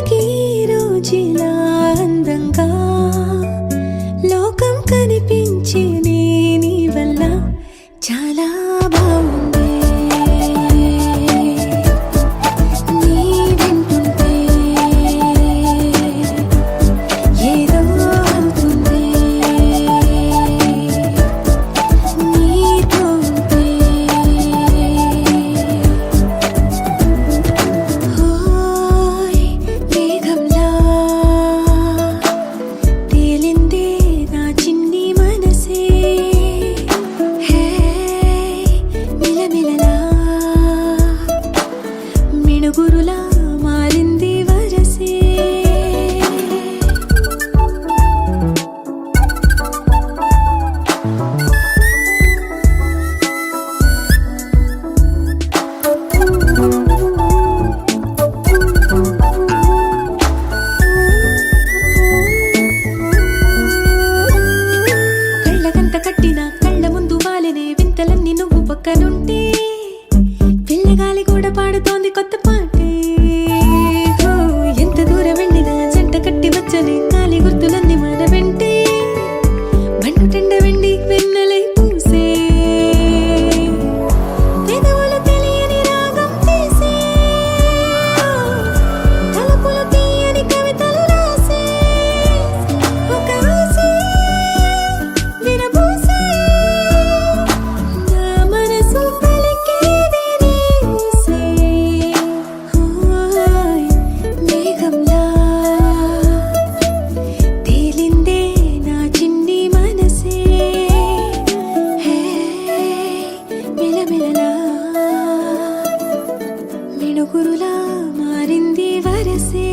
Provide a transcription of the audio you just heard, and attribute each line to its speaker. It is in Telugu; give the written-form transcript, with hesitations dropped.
Speaker 1: ఇంతకీ రోజులా అందంగా లోకం కనిపించే నీ వల్ల చాలా బాగుంది. నీ వింటుంటే ఏదో అవుతుంది. నీతో ఉంటే ఓయ్ మేఘంలా తేలిందే నా చిన్ని మనసే. హే మిలమిలలా మిణుగురులా మారింది వరసే. కళ్ళకంత కట్టిన కళ్ళ ముందు వాలినే వింతలన్నీ నువ్వు పక్కనుంటే పిల్లగాలి కూడా పాడుతోంది కొత్త పాటే. ఓ, ఎంత దూరం వెళ్ళినా జంట కట్టి వచ్చని కాలి గుర్తులన్నీ మన వెంటే మండుటెండ వెండి వెన్నెలై పూసే. పెదవులు తెలియని రాగం తీసే, తలుపులు తీయని కవితలు రాసే. ఒక ఆసే విరబూసే, నా మనసు పలికేది నీ ఊసే. ఓయ్ మేఘంలా తేలిందే నా చిన్ని మనసే. హే మిలమిలలా మిణుగురులా మారింది వరసే.